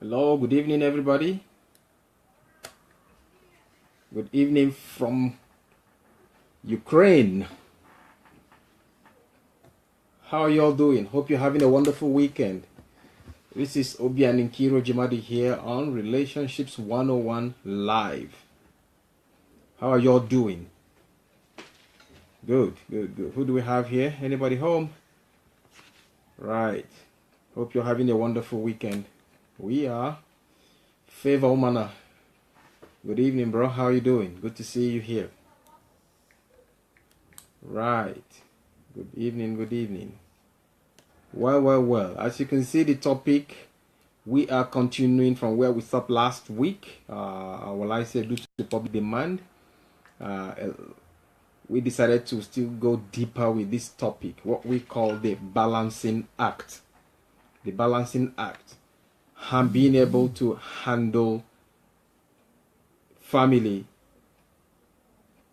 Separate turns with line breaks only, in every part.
Hello, good evening, everybody. Good evening from Ukraine. How are y'all doing? Hope you're having a wonderful weekend. This is Obi and Nkiru Ojimadu here on Relationships 101 Live. How are y'all doing? Good. Who do we have here? Anybody home? Right. Hope you're having a wonderful weekend. We are. Favor Omana. Good evening, bro. How are you doing? Good to see you here. Right. Good evening. Well. As you can see, the topic, we are continuing from where we stopped last week. Well, I said due to public demand, we decided to still go deeper with this topic, what we call the balancing act. The balancing act. And being able to handle family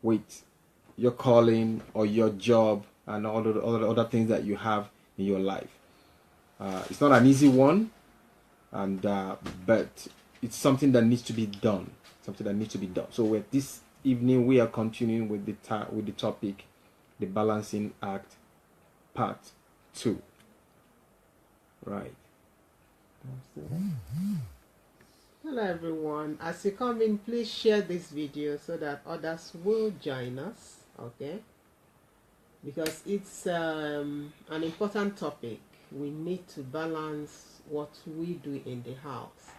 with your calling or your job and all the other things that you have in your life. It's not an easy one, and but it's something that needs to be done. So with this evening, we are continuing with the topic, the balancing act, part 2. Right.
Hello everyone, as you come in, please share this video so that others will join us, okay? Because it's an important topic. We need to balance what we do in the house,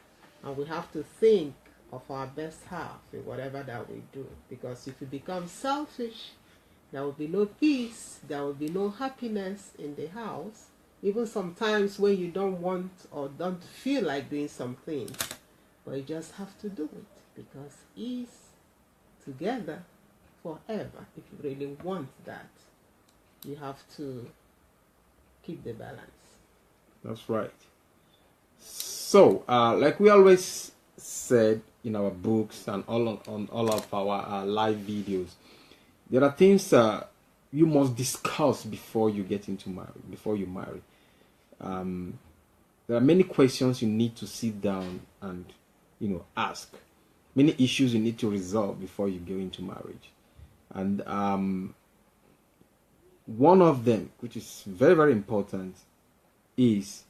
and we have to think of our best half in whatever that we do, because if we become selfish, there will be no peace, there will be no happiness in the house. Even sometimes when you don't want or don't feel like doing some things, but you just have to do it because it's together forever. If you really want that, you have to keep the balance.
That's right. So, like we always said in our books and on all of our live videos, there are things you must discuss before you get into marriage, before you marry. There are many questions you need to sit down and ask. Many issues you need to resolve before you go into marriage. And one of them, which is very, very important, is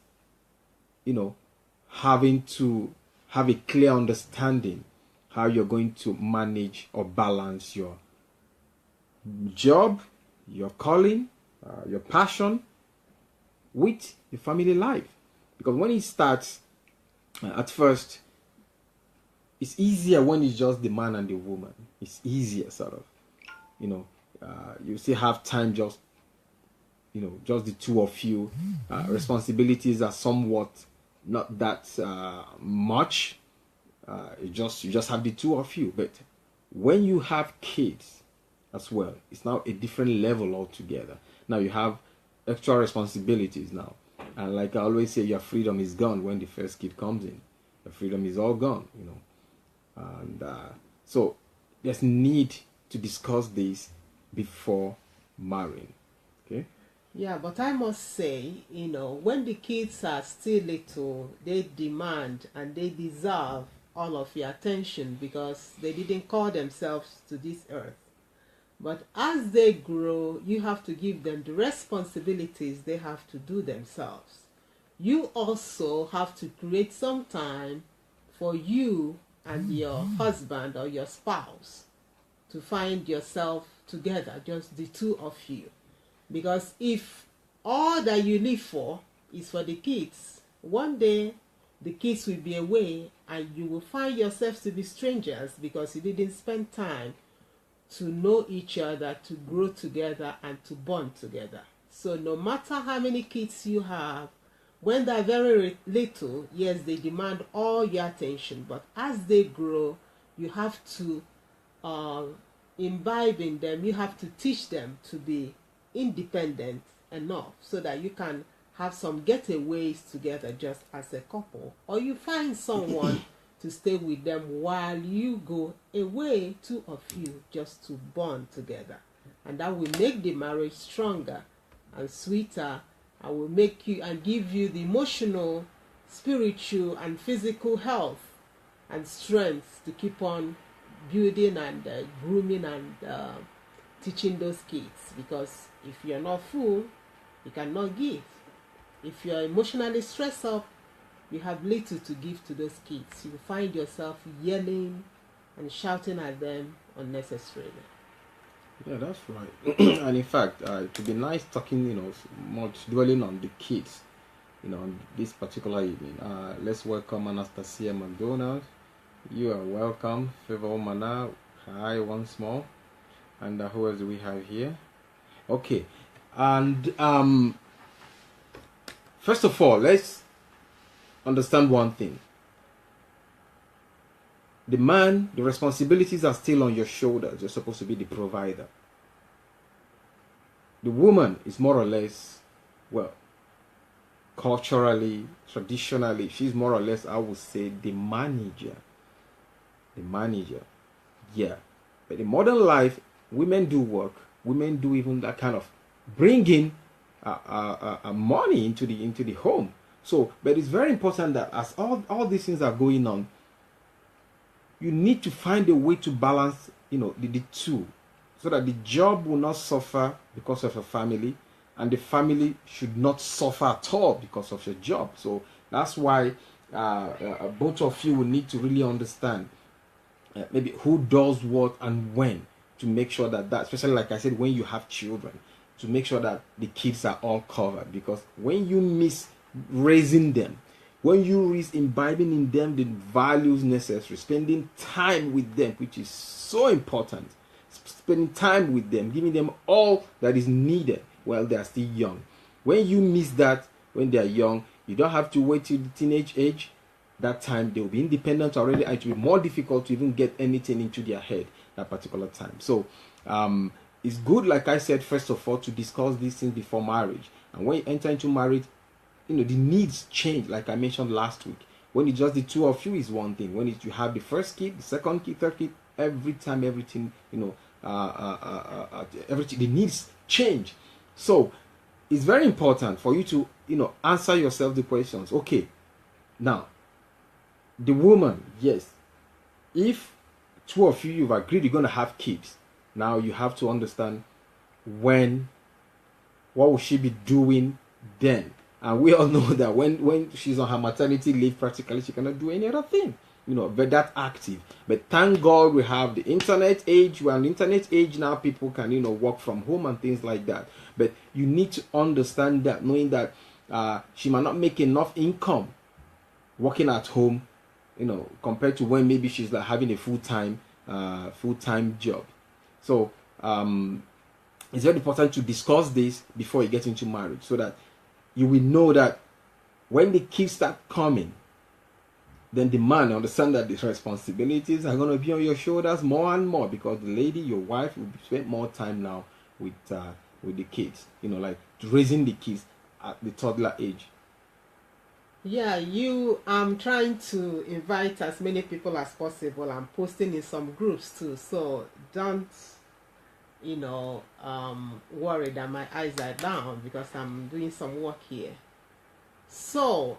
having to have a clear understanding how you're going to manage or balance your job, your calling, your passion with your family life. Because when it starts, at first, it's easier when it's just the man and the woman. It's easier, sort of. You still have time, just the two of you. Responsibilities are somewhat not that much. You just have the two of you. But when you have kids as well, it's now a different level altogether. Now you have extra responsibilities now, and like I always say, your freedom is gone when the first kid comes in. The freedom is all gone, and so there's need to discuss this before marrying. Okay.
Yeah, but I must say, when the kids are still little, they demand and they deserve all of your attention because they didn't call themselves to this earth. But as they grow, you have to give them the responsibilities they have to do themselves. You also have to create some time for you and your husband or your spouse to find yourself together, just the two of you. Because if all that you live for is for the kids, one day the kids will be away and you will find yourselves to be strangers because you didn't spend time to know each other, to grow together, and to bond together. So no matter how many kids you have, when they're very little, yes, they demand all your attention. But as they grow, you have to imbibe in them, you have to teach them to be independent enough so that you can have some getaways together just as a couple. Or you find someone to stay with them while you go away, two of you, just to bond together. And that will make the marriage stronger and sweeter, and will make you and give you the emotional spiritual and physical health and strength to keep on building and grooming and teaching those kids. Because if you're not full, you cannot give. If you're emotionally stressed up, you have little to give to those kids. You find yourself yelling and shouting at them unnecessarily.
Yeah, that's right. And in fact, it would be nice talking, much dwelling on the kids, on this particular evening. Let's welcome Anastasia McDonald. You are welcome. Favor Mana, hi once more. And who else do we have here? Okay. And first of all, let's understand one thing. The man, the responsibilities are still on your shoulders. You're supposed to be the provider. The woman is more or less, culturally, traditionally, she's more or less, I would say, the manager. The manager. Yeah. But in modern life, women do work. Women do even that kind of bringing money into the home. So, but it's very important that as all these things are going on, you need to find a way to balance, the two, so that the job will not suffer because of a family, and the family should not suffer at all because of your job. So that's why both of you will need to really understand maybe who does what and when, to make sure that, especially like I said, when you have children, to make sure that the kids are all covered. Because when you miss raising them, when you risk imbibing in them the values necessary, spending time with them, which is so important, spending time with them, giving them all that is needed while they are still young. When you miss that when they are young, you don't have to wait till the teenage age. That time they will be independent already, and it will be more difficult to even get anything into their head that particular time. So it's good, like I said, first of all, to discuss these things before marriage. And when you enter into marriage, the needs change, like I mentioned last week. When it's just the two of you is one thing. When you have the first kid, the second kid, third kid, every time, everything, everything, the needs change. So it's very important for you to, answer yourself the questions. Okay, now, the woman, yes, if two of you, you've agreed you're going to have kids, now you have to understand what will she be doing then. And we all know that when she's on her maternity leave, practically she cannot do any other thing, but that active. But thank God we have the internet age. We're on the internet age now. People can, work from home and things like that. But you need to understand that, knowing that she might not make enough income working at home, compared to when maybe she's like having a full-time job. So it's very important to discuss this before you get into marriage, so that you will know that when the kids start coming, then the man understand that the responsibilities are going to be on your shoulders more and more, because the lady, your wife, will spend more time now with the kids, like raising the kids at the toddler age.
Yeah, I'm trying to invite as many people as possible. I'm posting in some groups too, so don't worry that my eyes are down, because I'm doing some work here. So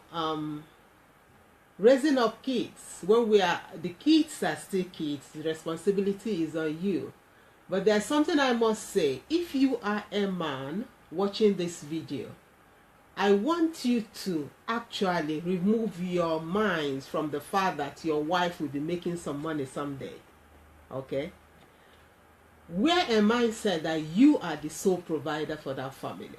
raising up kids, when the kids are still kids, the responsibility is on you. But there's something I must say. If you are a man watching this video, I want you to actually remove your minds from the fact that your wife will be making some money someday. Okay? Wear a mindset that you are the sole provider for that family.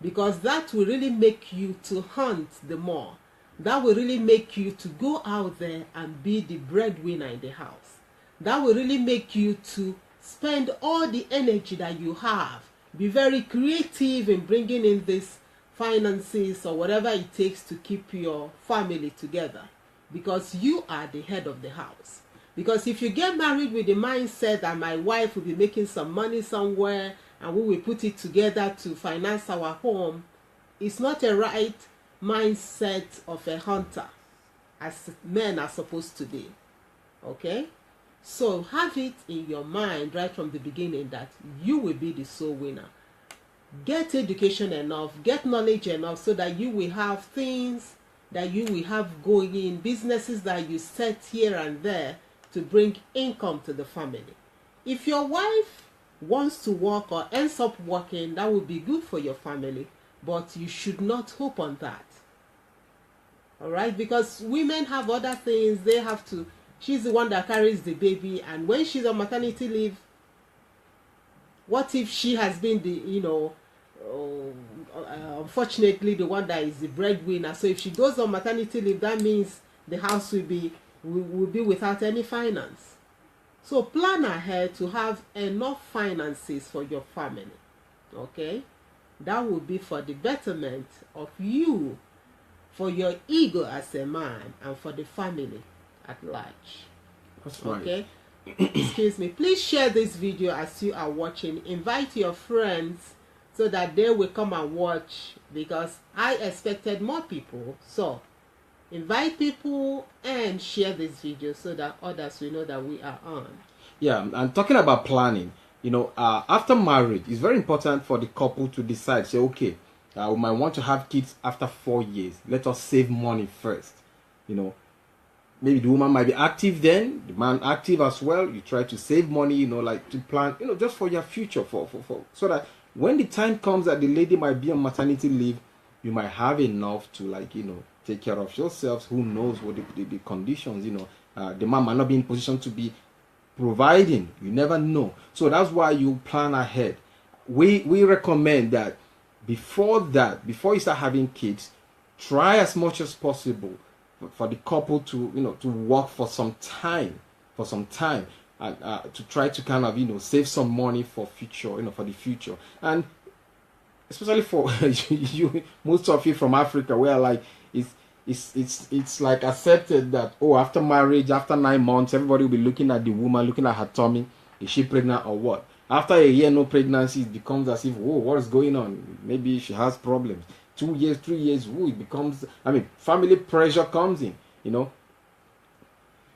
Because that will really make you to hunt the more. That will really make you to go out there and be the breadwinner in the house. That will really make you to spend all the energy that you have. Be very creative in bringing in this finances or whatever it takes to keep your family together, because you are the head of the house. Because if you get married with the mindset that my wife will be making some money somewhere and we will put it together to finance our home, it's not a right mindset of a hunter, as men are supposed to be. Okay? So have it in your mind right from the beginning that you will be the sole winner. Get education enough, get knowledge enough, so that you will have things that you will have going in, businesses that you set here and there to bring income to the family. If your wife wants to work or ends up working, that would be good for your family, but you should not hope on that. All right, because women have other things they have to. She's the one that carries the baby, and when she's on maternity leave, what if she has been the, unfortunately, the one that is the breadwinner? So if she goes on maternity leave, that means the house will be without any finance. So plan ahead to have enough finances for your family. Okay, that will be for the betterment of you, for your ego as a man, and for the family at large.
That's right.
Okay. Excuse me. Please share this video as you are watching. Invite your friends so that they will come and watch, because I expected more people. So invite people and share this video so that others will know that we are on.
Yeah, and talking about planning, after marriage, it's very important for the couple to decide, say, okay, we might want to have kids after 4 years. Let us save money first. Maybe the woman might be active then, the man active as well. You try to save money, like to plan, just for your future, for so that when the time comes that the lady might be on maternity leave, you might have enough to take care of yourselves. Who knows what the conditions, the man might not be in position to be providing. You never know. So that's why you plan ahead. We recommend that before you start having kids, try as much as possible for the couple to to work for some time and to try to kind of save some money for future, for the future. And especially for you, most of you from Africa, where like it's like accepted that after marriage, after 9 months, everybody will be looking at the woman, looking at her tummy. Is she pregnant or what? After a year no pregnancy, it becomes as if, what is going on? Maybe she has problems. 2 years, 3 years, it becomes, family pressure comes in,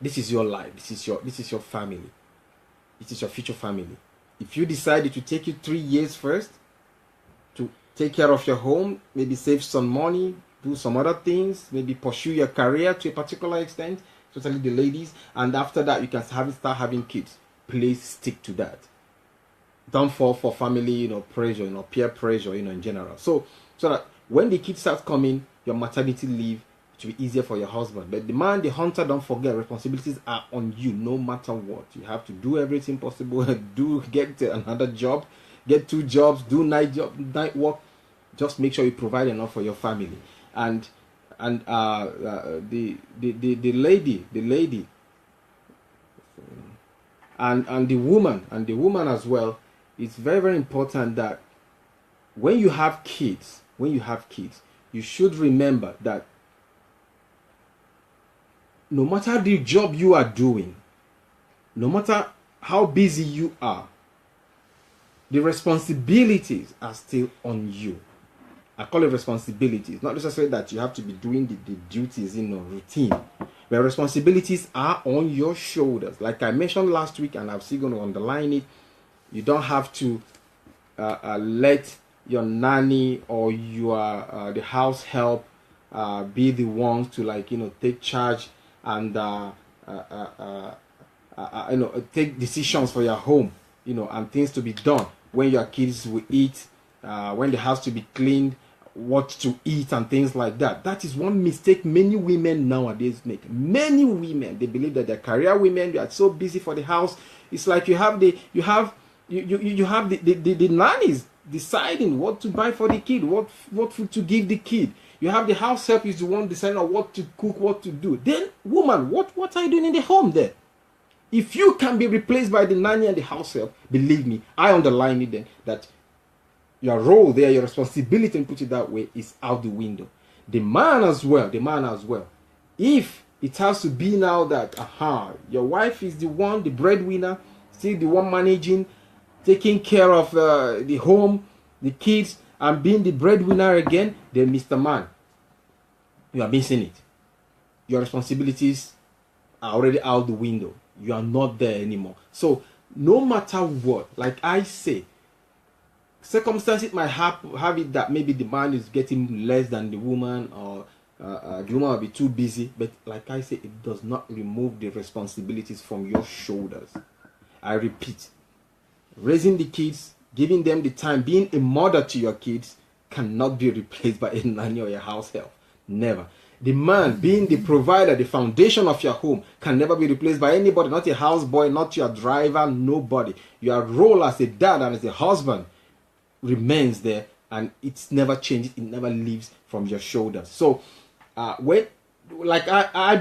This is your life. This is your family. This is your future family. If you decide it will take you 3 years first to take care of your home, maybe save some money, do some other things, maybe pursue your career to a particular extent, especially the ladies, and after that you can start having kids. Please stick to that. Don't fall for family, pressure, peer pressure, in general. So that when the kids start coming, your maternity leave, it will be easier for your husband. But the man, the hunter, don't forget, responsibilities are on you no matter what. You have to do everything possible. Get another job, get 2 jobs, do night work. Just make sure you provide enough for your family. And the lady and the woman as well. It's very, very important that when you have kids, you should remember that no matter the job you are doing, no matter how busy you are, the responsibilities are still on you. I call it responsibilities, not necessarily that you have to be doing the duties in a routine. But responsibilities are on your shoulders. Like I mentioned last week, and I'm still going to underline it, you don't have to let your nanny or your the house help be the ones to take charge and take decisions for your home, and things to be done when your kids will eat, when the house to be cleaned, what to eat and things like that. That is one mistake many women nowadays make. Many women, they believe that they're career women, they are so busy for the house. It's like you have the nannies deciding what to buy for the kid, what food to give the kid. You have the house help is the one deciding on what to cook, what to do. Then, woman, what are you doing in the home there? If you can be replaced by the nanny and the house help, believe me, I underline it then, that your role there, your responsibility, and put it that way, is out the window. The man as well. If it has to be now that, your wife is the one, the breadwinner, still the one managing, taking care of the home, the kids, and being the breadwinner again, then Mr. Man, you are missing it. Your responsibilities are already out the window. You are not there anymore. So no matter what, like I say, circumstances might have it that maybe the man is getting less than the woman, or the woman will be too busy. But like I say, it does not remove the responsibilities from your shoulders. I repeat, raising the kids, giving them the time, being a mother to your kids cannot be replaced by a nanny or a house help. Never. The man being the provider, the foundation of your home, can never be replaced by anybody, not a houseboy, not your driver, nobody. Your role as a dad and as a husband remains there, and it's never changes, it never leaves from your shoulders. So, I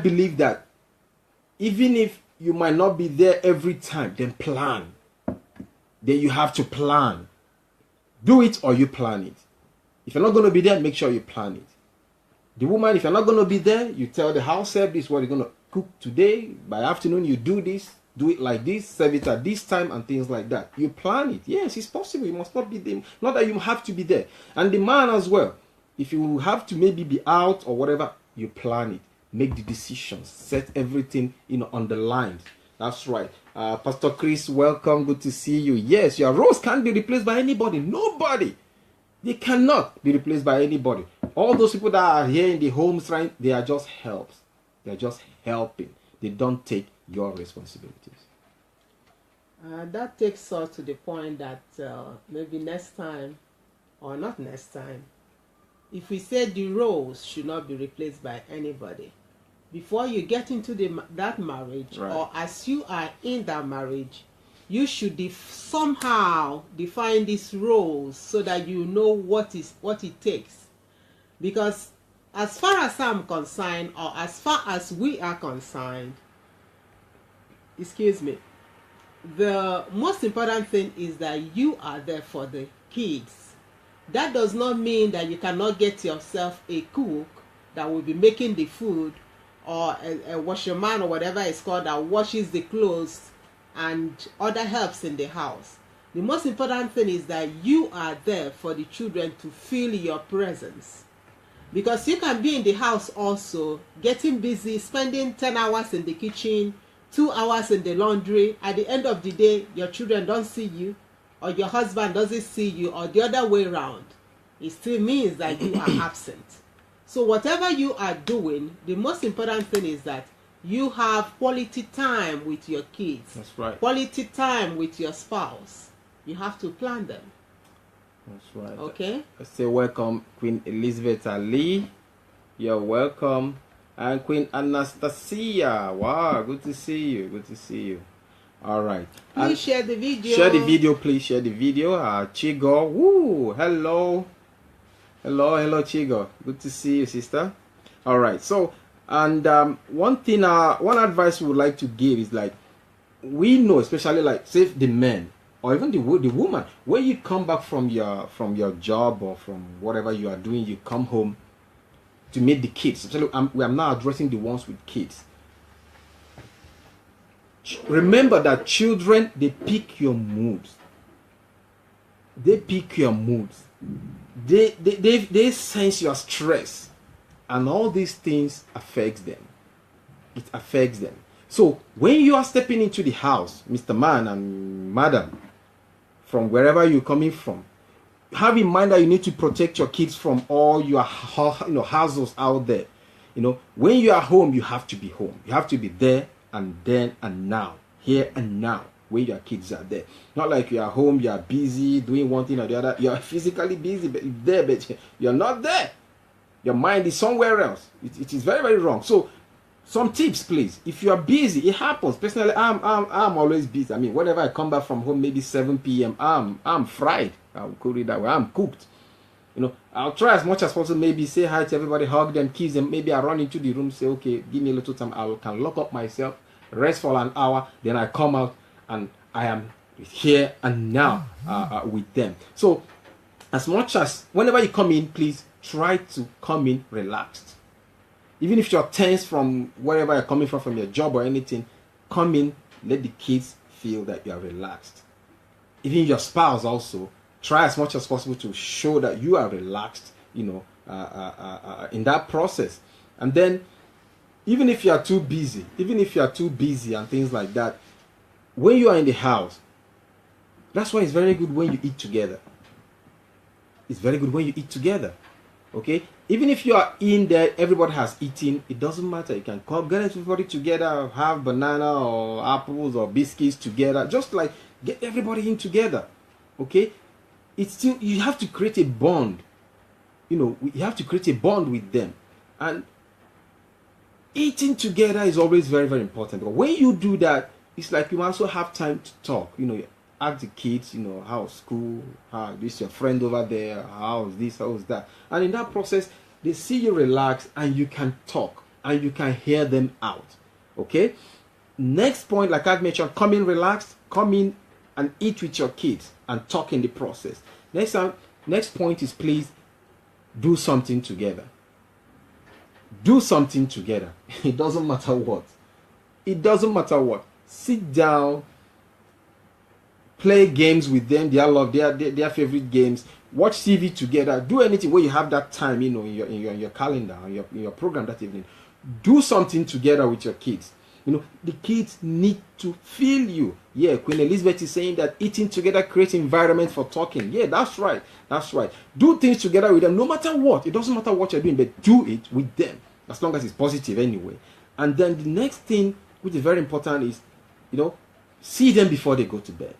believe that even if you might not be there every time, then plan. Then you have to plan. Do it or you plan it. If you're not going to be there, make sure you plan it. The woman, if you're not going to be there, you tell the house help, this is what you're going to cook today. By afternoon, you do this, do it like this, serve it at this time, and things like that. You plan it. Yes, it's possible. You must not be there. Not that you have to be there. And the man as well. If you have to maybe be out or whatever, you plan it. Make the decisions. Set everything, on the line. That's right. Pastor Chris, welcome. Good to see you. Yes, your roles can't be replaced by anybody. Nobody. They cannot be replaced by anybody. All those people that are here in the homes, right, they are just helps. They are just helping. They don't take your responsibilities.
That takes us to the point that maybe next time, or not next time, if we say the roles should not be replaced by anybody, before you get into that marriage,
right,
or as you are in that marriage, you should somehow define these roles so that you know what it takes. Because as far as I'm concerned, or as far as we are concerned, the most important thing is that you are there for the kids. That does not mean that you cannot get yourself a cook that will be making the food, or a washerman or whatever it's called that washes the clothes, and other helps in the house. The most important thing is that you are there for the children to feel your presence. Because you can be in the house also, getting busy, spending 10 hours in the kitchen, 2 hours in the laundry. At the end of the day, your children don't see you, or your husband doesn't see you, or the other way around. It still means that you are absent. So whatever you are doing, the most important thing is that you have quality time with your kids.
That's right.
Quality time with your spouse. You have to plan them.
That's right.
Okay?
Let's say welcome, Queen Elizabeth Ali. You're welcome. And Queen Anastasia. Wow, good to see you. Good to see you. All right.
Please share the video.
Share the video, please. Share the video. Chigo. Woo. Hello. Hello, Chigo. Good to see you, sister. All right. So, and one advice we would like to give is, like, we know, especially like say the men or even the woman, when you come back from your job or from whatever you are doing, you come home to meet the kids. Especially, we are now addressing the ones with kids. Remember that children, they pick your moods. They pick your moods. They sense your stress, and all these things affects them. It affects them. So when you are stepping into the house, Mr. Man and Madam, from wherever you're coming from, have in mind that you need to protect your kids from all your hassles out there. When you are home, you have to be home. You have to be there and then and now, here and now, when your kids are there. Not like you are home, you are busy doing one thing or the other. You are physically busy, but you're not there. Your mind is somewhere else. It is very, very wrong. So, some tips, please. If you are busy, it happens. Personally, I'm always busy. I mean, whenever I come back from home, maybe 7 p.m., I'm fried. I'll call it that way. I'm cooked. I'll try as much as possible. Maybe say hi to everybody, hug them, kiss them. Maybe I run into the room, say, okay, give me a little time. I can lock up myself, rest for an hour. Then I come out and I am here and now with them. So, as much as whenever you come in, please try to come in relaxed. Even if you're tense from wherever you're coming from your job or anything, come in, let the kids feel that you are relaxed. Even your spouse also, try as much as possible to show that you are relaxed, in that process. And then, even if you are too busy and things like that, when you are in the house, that's why it's very good when you eat together. It's very good when you eat together. Okay? Even if you are in there, everybody has eaten, it doesn't matter. You can call, get everybody together, have banana or apples or biscuits together, just like get everybody in together. Okay? It's still, you have to create a bond. You know, you have to create a bond with them. And eating together is always very, very important. But when you do that, it's like you also have time to talk. You know, you ask the kids, you know, how's school, how this your friend over there, how's this, how's that. And in that process, they see you relax and you can talk and you can hear them out. Okay? Next point, like I've mentioned, come in relaxed, come in and eat with your kids and talk in the process. Next point is please do something together. Do something together. It doesn't matter what. It doesn't matter what. Sit down, play games with them, their favorite games, watch TV together, do anything where you have that time, you know, in your calendar, in your program that evening. Do something together with your kids. You know, the kids need to feel you. Yeah, Queen Elizabeth is saying that eating together creates environment for talking. Yeah, that's right. That's right. Do things together with them, no matter what. It doesn't matter what you're doing, but do it with them, as long as it's positive anyway. And then the next thing, which is very important, is, you know, see them before they go to bed.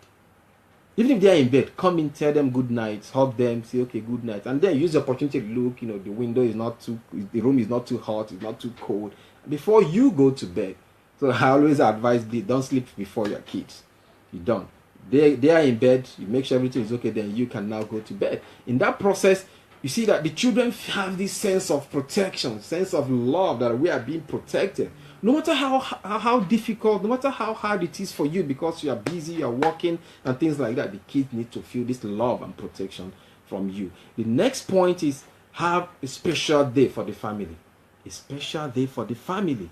Even if they are in bed, come in, tell them good night, hug them, say okay, good night, and then use the opportunity to look. You know, the window is not too, the room is not too hot, it's not too cold, before you go to bed. So I always advise, don't sleep before your kids. You don't. They are in bed. You make sure everything is okay. Then you can now go to bed. In that process, you see that the children have this sense of protection, sense of love, that we are being protected. No matter how difficult, no matter how hard it is for you, because you are busy, you are working and things like that, the kids need to feel this love and protection from you. The next point is have a special day for the family. A special day for the family.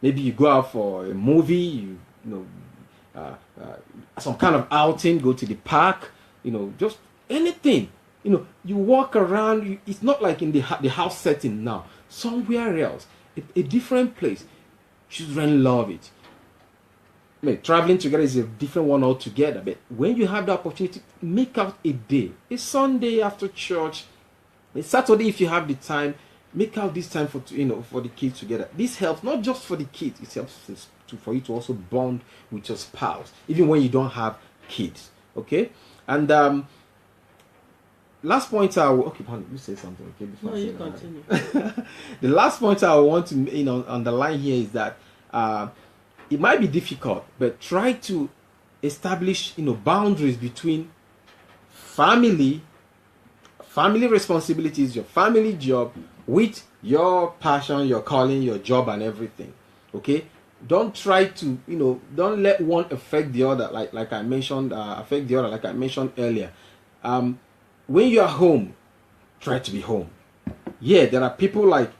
Maybe you go out for a movie, some kind of outing, go to the park, you know, just anything. You know, you walk around. It's not like in the house setting now. Somewhere else, a different place. Children love it. I mean, traveling together is a different one altogether. But when you have the opportunity, make out a day. A Sunday after church, a Saturday if you have the time. Make out this time for the kids together. This helps not just for the kids, it helps for you to also bond with your spouse, even when you don't have kids. Okay? And last point you say something, okay? Before
no, you continue.
The last point I want to underline here is that it might be difficult, but try to establish boundaries between family responsibilities, your family job, with your passion, your calling, your job, and everything. Okay? Don't try to, don't let one affect the other, like I mentioned, affect the other, like I mentioned earlier. When you are home, try to be home. Yeah, there are people like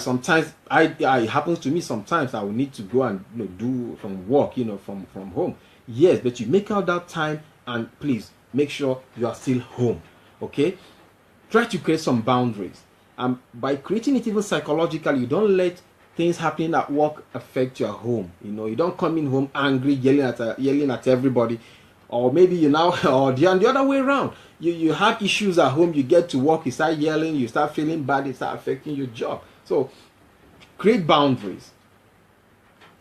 sometimes it happens to me. Sometimes I will need to go and do some work, from home. Yes, but you make out that time, and please make sure you are still home. Okay? Try to create some boundaries. By creating it even psychologically, you don't let things happening at work affect your home. You don't come in home angry, yelling at everybody. Or maybe or the other way around. You have issues at home, you get to work, you start yelling, you start feeling bad, it starts affecting your job. So, create boundaries.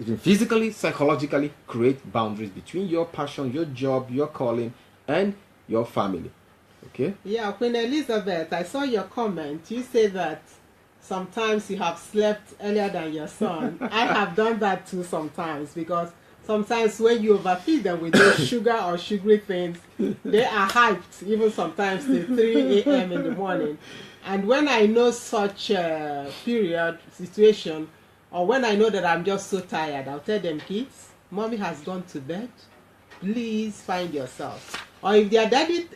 Even physically, psychologically, create boundaries between your passion, your job, your calling, and your family. Okay?
Yeah, Queen Elizabeth, I saw your comment. You say that sometimes you have slept earlier than your son. I have done that too sometimes, because sometimes when you overfeed them with those sugar or sugary things, they are hyped, even sometimes till 3 a.m. in the morning. And when I know such a situation, or when I know that I'm just so tired, I'll tell them, kids, mommy has gone to bed. Please find yourself. Or if their daddy,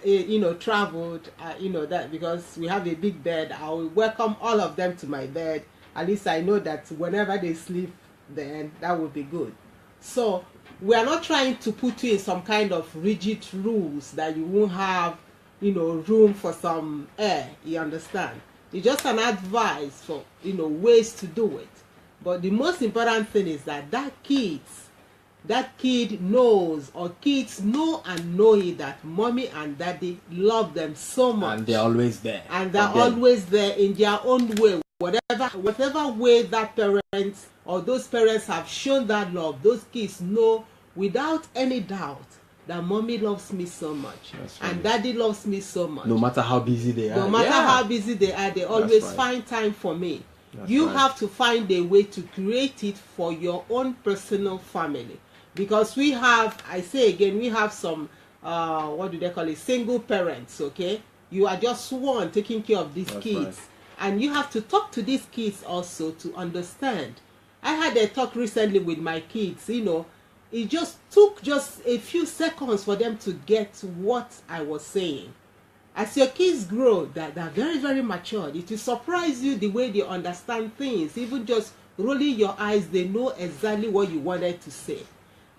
traveled, that because we have a big bed, I will welcome all of them to my bed. At least I know that whenever they sleep, then that will be good. So we are not trying to put you in some kind of rigid rules that you won't have, room for some air. You understand? It's just an advice for, ways to do it. But the most important thing is that kids that kid knows, or kids know and know it, that mommy and daddy love them so much.
And they're always there.
And they're always there in their own way. Whatever way that parents or those parents have shown that love, those kids know without any doubt that mommy loves me so much. And daddy loves me so much.
No matter how busy they are.
No matter how busy they are, they always find time for me. You have to find a way to create it for your own personal family. Because we have, I say again, we have some, what do they call it, single parents, okay? You are just one taking care of these kids. And you have to talk to these kids also to understand. I had a talk recently with my kids, you know. It just took just a few seconds for them to get what I was saying. As your kids grow, they're very, very mature. It will surprise you the way they understand things. Even just rolling your eyes, they know exactly what you wanted to say.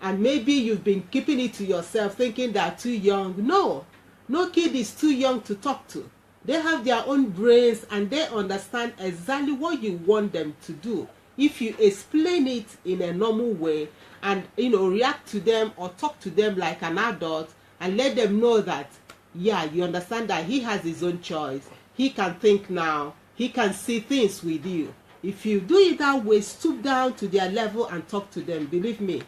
And maybe you've been keeping it to yourself, thinking they're too young. No kid is too young to talk to. They have their own brains and they understand exactly what you want them to do. If you explain it in a normal way and, you know, react to them or talk to them like an adult and let them know that, yeah, you understand that he has his own choice. He can think now. He can see things with you. If you do it that way, stoop down to their level and talk to them, believe me,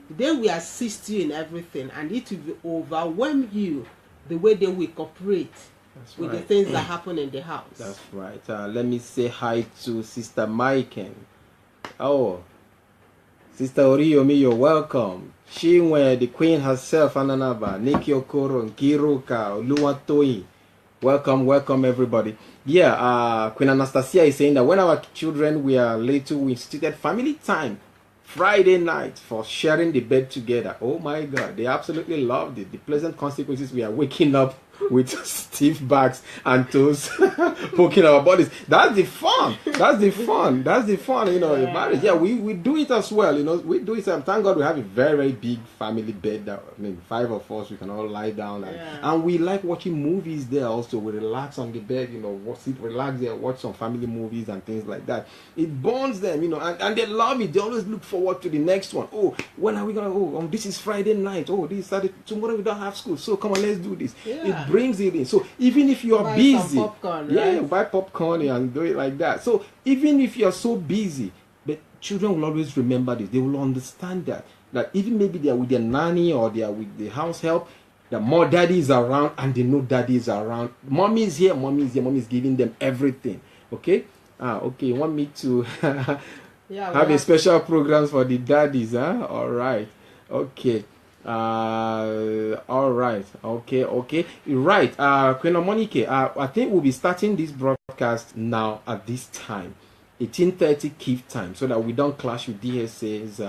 they will assist you in everything, and it will overwhelm you the way they will cooperate with the things that happen in the house.
That's right. Let me say hi to Sister Maiken. Oh, Sister Oriyomi, you're welcome. She went the Queen herself, Ananaba, Niki Okoro, Nkiru, Oluwatoyin. Welcome everybody. Yeah, Queen Anastasia is saying that when our children were little, we instituted family time Friday night for sharing the bed together. Oh my God, they absolutely loved it. The pleasant consequences, we are waking up with stiff backs and toes poking our bodies. That's the fun. You know, in marriage. Yeah, we do it as well. You know, we do it. Thank God we have a very, very big family bed. That, I mean, 5 of us, we can all lie down and we like watching movies there. Also, we relax on the bed. You know, relax there, watch some family movies and things like that. It bonds them. You know, and they love it. They always look forward to the next one. Oh, when are we gonna? Oh, this is Friday night. Oh, this is Saturday. Tomorrow we don't have school, so come on, let's do this.
Yeah.
It brings it in. So even if you are busy,
popcorn,
buy popcorn and do it like that. So even if you are so busy, but children will always remember this. They will understand that even maybe they are with their nanny or they are with the house help, that more daddy is around and they know daddy is around. Mommy is here. Mommy is giving them everything. Okay. Okay. You want me to have a special programs for the daddies? All right. Okay. All right. Okay. Right. Queen Monique, I think we'll be starting this broadcast now at this time, 18:30 Kyiv time, so that we don't clash with DSA's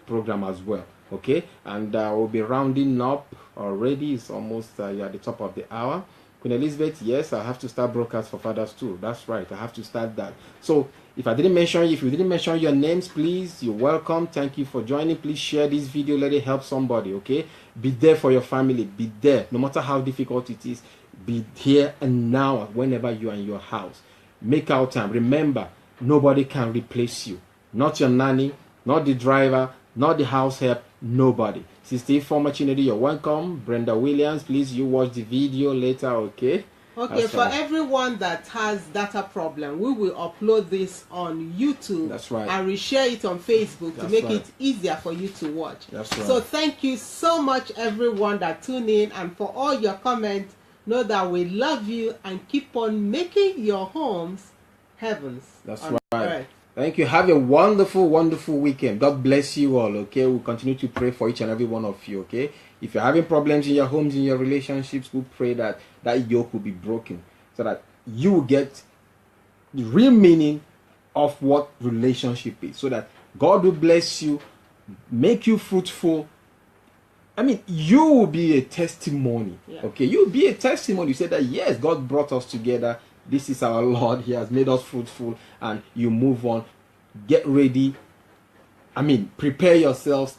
program as well. Okay. And we'll be rounding up already. It's almost at the top of the hour. Queen Elizabeth, yes, I have to start broadcast for fathers too. That's right. I have to start that. So if you didn't mention your names, please, you're welcome. Thank you for joining. Please share this video. Let it help somebody, okay? Be there for your family. Be there. No matter how difficult it is, be here and now whenever you are in your house. Make out time. Remember, nobody can replace you. Not your nanny, not the driver, not the house help, nobody. Sister Ifeoma Chinedi, you're welcome. Brenda Williams, please, you watch the video later, okay?
Okay, for everyone that has data problem, we will upload this on YouTube.
That's right.
And reshare it on Facebook to make it easier for you to watch.
That's right.
So thank you so much, everyone that tuned in, and for all your comments. Know that we love you and keep on making your homes heavens.
That's right. Thank you. Have a wonderful, wonderful weekend. God bless you all, okay? We'll continue to pray for each and every one of you, okay? If you're having problems in your homes, in your relationships, we'll pray that that yoke will be broken so that you will get the real meaning of what relationship is, so that God will bless you, make you fruitful. I mean, you will be a testimony, okay? You'll be a testimony. You say that, yes, God brought us together. This is our Lord. He has made us fruitful, and you move on. Get ready. I mean, prepare yourselves.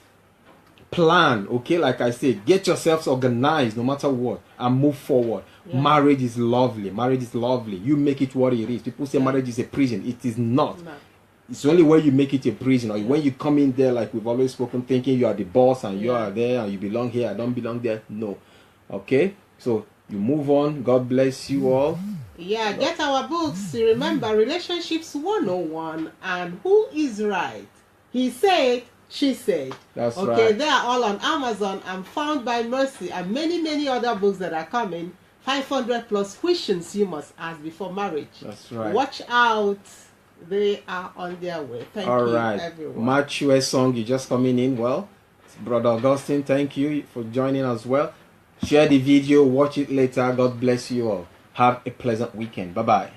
Plan, okay? Like I said, get yourselves organized no matter what and move forward. Marriage is lovely. You make it what it is. People say marriage is a prison. It is not. it's only when you make it a prison, or when you come in there, like we've always spoken, thinking you are the boss and you are there and you belong here, I don't belong there. No. Okay? So you move on. God bless you all.
Yeah, get our books. Remember, Relationships 101 and Who is Right? He said, she said.
That's
okay,
right.
They are all on Amazon and Found by Mercy and many other books that are coming. 500 plus questions you must ask before marriage.
That's right.
Watch out. They are on their way. Thank
all
you,
right.
everyone.
Matthew Song, you just coming in. Well, Brother Augustine, thank you for joining as well. Share the video. Watch it later. God bless you all. Have a pleasant weekend. Bye-bye.